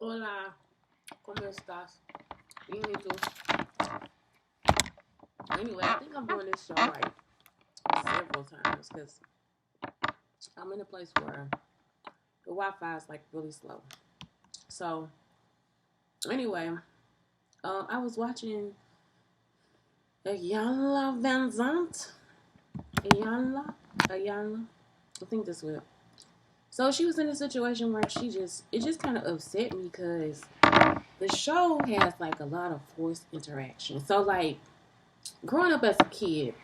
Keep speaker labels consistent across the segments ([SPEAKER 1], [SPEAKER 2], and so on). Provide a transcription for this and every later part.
[SPEAKER 1] Hola, ¿cómo estás? Bien, ¿y tú? Anyway, I think I'm doing this show like several times because I'm in a place where the Wi-Fi is like really slow. So, anyway, I was watching Ayanla Van Zant. Ayanla. I think this will. So she was in a situation where it just kind of upset me because the show has like a lot of forced interaction. So like growing up as a kid,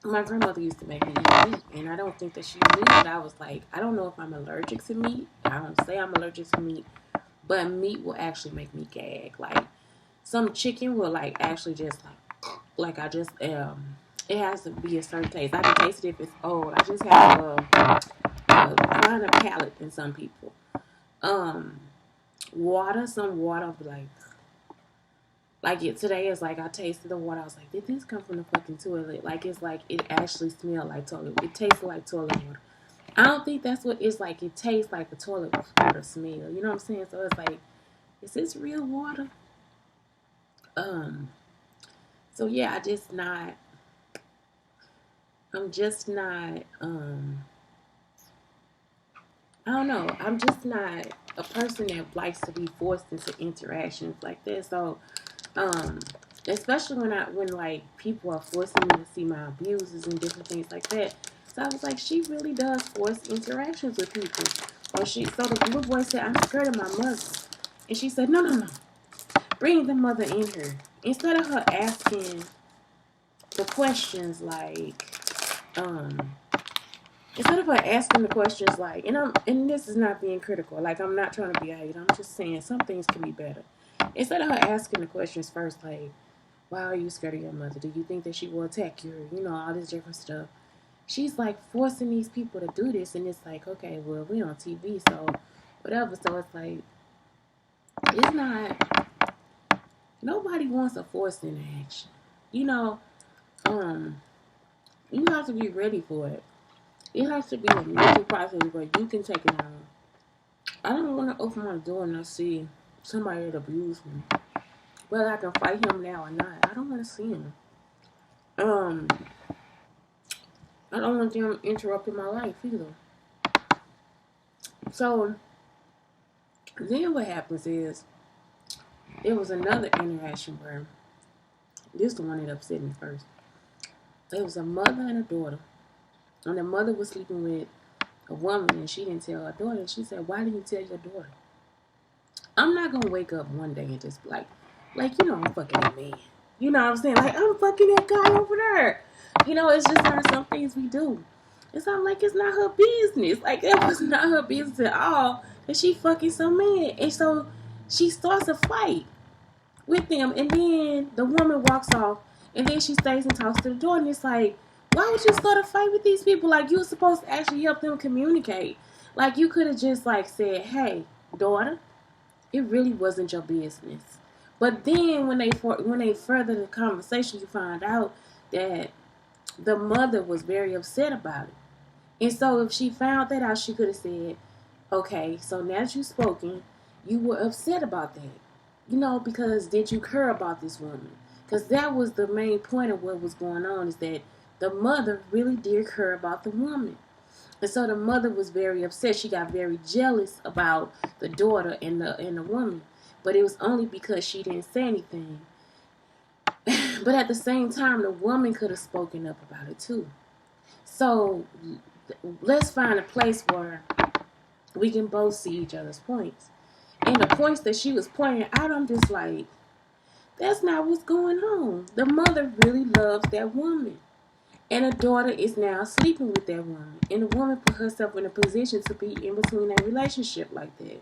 [SPEAKER 1] my grandmother used to make me eat meat, and I don't think that she knew that I was like, I don't know if I'm allergic to meat. I don't say I'm allergic to meat, but meat will actually make me gag. Like some chicken will like actually just like I just it has to be a certain taste. I can taste it if it's old. I just have a finer palate than some people. Um, some water like it today is like I tasted the water. I was like, did this come from the fucking toilet? Like it's like it actually smelled like toilet. It tasted like toilet water. I don't think that's what it's like. It tastes like the toilet water smell. You know what I'm saying? So it's like, is this real water? Um. So yeah, I'm just not. I don't know. I'm just not a person that likes to be forced into interactions like this. So um especially when like people are forcing me to see my abuses and different things like that. So I was like, she really does force interactions with people. Or so the little boy said, I'm scared of my mother. And she said, no, bring the mother in here. Instead of her asking the questions like um instead of her asking the questions like, and this is not being critical, like I'm not trying to be a hate, I'm just saying some things can be better. Instead of her asking the questions first, like, why are you scared of your mother? Do you think that she will attack you? You know, all this different stuff. She's like forcing these people to do this, and it's like, okay, well, we on TV, so whatever. So it's like, it's not, nobody wants a forced interaction. You know, um, you have to be ready for it. It has to be a mental process where you can take it on. I don't want to open my door and I see somebody that abused me. Whether I can fight him now or not, I don't want to see him. Um, I don't want them interrupting my life either. So then what happens is there was another interaction where this is the one that upset me first. There was a mother and a daughter, and the mother was sleeping with a woman, and she didn't tell her daughter. She said, "Why didn't you tell your daughter?" I'm not gonna wake up one day and just be like I'm fucking that man. You know what I'm saying? Like I'm fucking that guy over there. You know, it's just not some things we do. It's not like it's not her business. Like it was not her business at all that she fucking some man. And so she starts a fight with them, and then the woman walks off, and then she stays and talks to the door, and it's like, why would you start a fight with these people? Like you were supposed to actually help them communicate. Like you could have just like said, "Hey, daughter, it really wasn't your business." But then when they further the conversation, you find out that the mother was very upset about it. And so if she found that out, she could have said, "Okay, so now that you've spoken, you were upset about that. You know, because did you care about this woman?" Because that was the main point of what was going on, is that the mother really did care about the woman. And so the mother was very upset. She got very jealous about the daughter and the woman. But it was only because she didn't say anything. But at the same time, the woman could have spoken up about it too. So let's find a place where we can both see each other's points. And the points that she was pointing out, I'm just like, that's not what's going on. The mother really loves that woman. And the daughter is now sleeping with that woman. And the woman put herself in a position to be in between a relationship like that.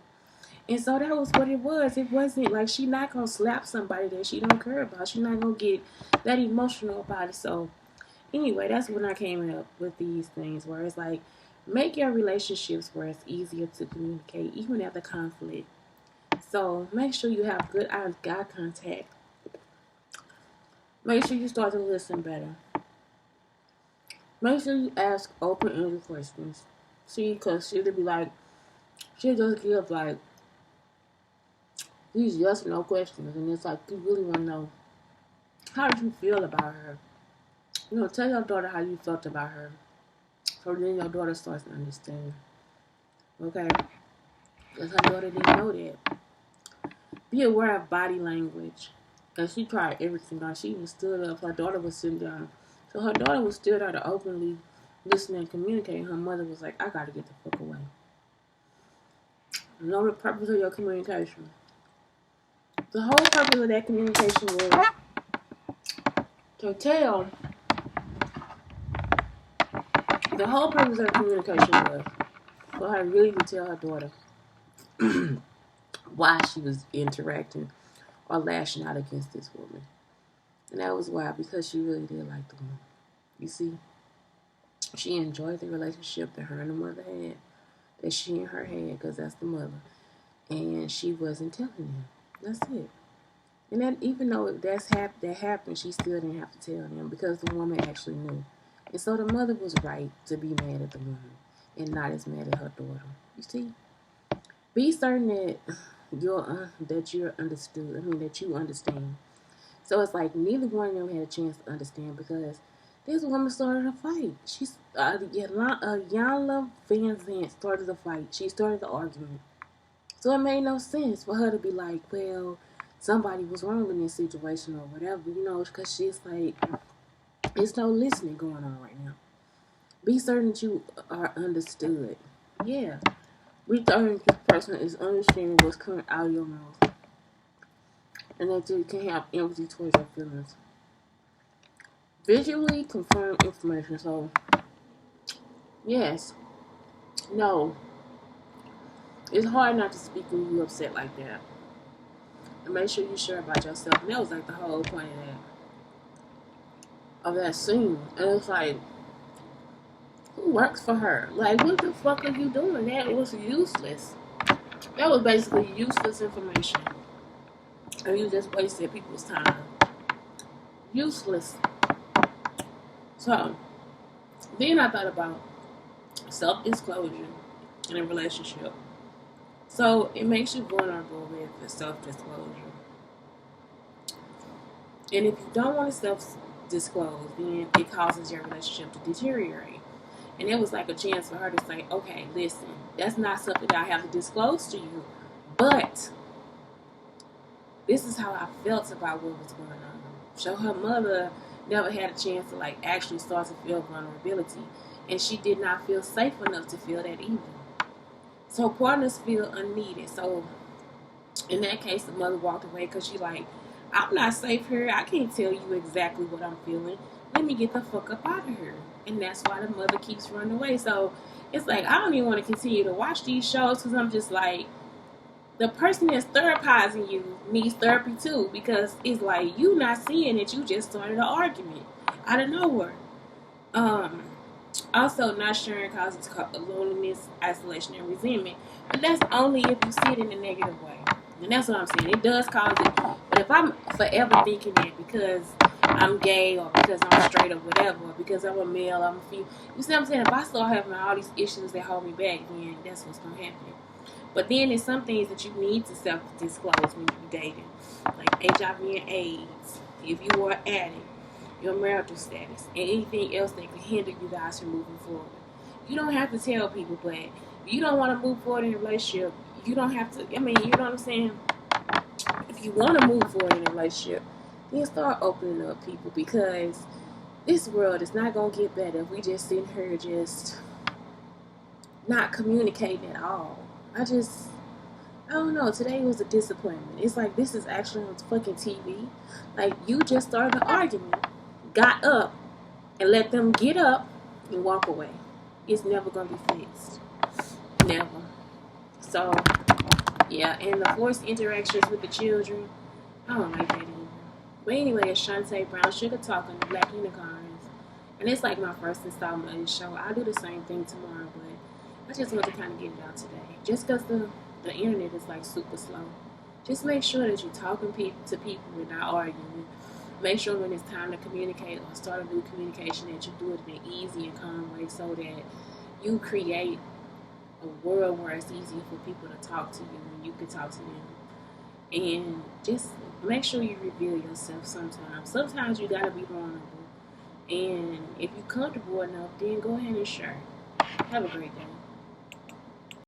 [SPEAKER 1] And so that was what it was. It wasn't like she not going to slap somebody that she don't care about. She's not going to get that emotional about it. So anyway, that's when I came up with these things where it's like, make your relationships where it's easier to communicate, even at the conflict. So make sure you have good eye contact. Make sure you start to listen better. Make sure you ask open-ended questions. See, because she'll be like, she'll just give like these yes or no questions, and it's like you really want to know how did you feel about her. Tell your daughter how you felt about her, so then your daughter starts to understand. Okay, because her daughter didn't know that. Be aware of body language. And she tried everything. Now she even stood up. Her daughter was sitting down. So her daughter was still there to openly listen and communicate. Her mother was like, I gotta get the fuck away. Know the purpose of your communication. The whole purpose of that communication was to tell. The whole purpose of the communication was for her really to tell her daughter why she was interacting or lashing out against this woman. And that was why, because she really did like the woman. You see, she enjoyed the relationship that her and the mother had, that she and her had, because that's the mother. And she wasn't telling him. That's it. And that, even though that happened, she still didn't have to tell them because the woman actually knew. And so the mother was right to be mad at the woman and not as mad at her daughter. You see, be certain that you're understood. I mean, that you understand. So it's like neither one of them had a chance to understand because this woman started a fight. She's Yanla Van Zant started a fight. She started the argument. So it made no sense for her to be like, well, somebody was wrong in this situation or whatever, because she's like, there's no listening going on right now. Be certain that you are understood. Yeah. Be certain that this person is understanding what's coming out of your mouth. And that you can have empathy towards your feelings. Visually confirm information. So, yes. No. It's hard not to speak when you're upset like that. And make sure you share about yourself. And that was like the whole point of that scene. And it's like, who works for her? Like, what the fuck are you doing? That was useless. That was basically useless information. And you just wasted people's time. Useless. So, then I thought about self-disclosure in a relationship. So, it makes you vulnerable with the self-disclosure. And if you don't want to self-disclose, then it causes your relationship to deteriorate. And it was like a chance for her to say, okay, listen, that's not something that I have to disclose to you, but this is how I felt about what was going on. So her mother never had a chance to like actually start to feel vulnerability, and she did not feel safe enough to feel that either. So partners feel unneeded. So in that case, the mother walked away because she like, I'm not safe here. I can't tell you exactly what I'm feeling. Let me get the fuck up out of here. And that's why the mother keeps running away. So it's like, I don't even want to continue to watch these shows because I'm just like, the person that's therapizing you needs therapy too, because it's like you not seeing that you just started an argument out of nowhere. Also, not sharing causes loneliness, isolation, and resentment. But that's only if you see it in a negative way. And that's what I'm saying. It does cause it. But if I'm forever thinking that because I'm gay or because I'm straight or whatever, or because I'm a male, I'm a female, you see what I'm saying? If I start having all these issues that hold me back, then that's what's going to happen. But then there's some things that you need to self-disclose when you're dating. Like HIV and AIDS, if you are an addict, your marital status, and anything else that can hinder you guys from moving forward. You don't have to tell people, but if you don't want to move forward in a relationship, you don't have to, you know what I'm saying? If you want to move forward in a relationship, then start opening up people, because this world is not going to get better if we just sit here just not communicating at all. I don't know. Today was a disappointment. It's like this is actually on fucking TV. Like, you just started an argument, got up, and let them get up and walk away. It's never going to be fixed. Never. So, yeah. And the forced interactions with the children, I don't like that either. But anyway, it's Shantae Brown Sugar Talk on the Black Unicarns. And it's like my first installment of this show. I'll do the same thing tomorrow, but I just want to kind of get it out today. Just because the internet is like super slow. Just make sure that you're talking to people and not arguing. Make sure when it's time to communicate or start a new communication that you do it in an easy and calm way, so that you create a world where it's easy for people to talk to you and you can talk to them. And just make sure you reveal yourself sometimes. Sometimes you gotta be vulnerable. And if you're comfortable enough, then go ahead and share. Have a great day.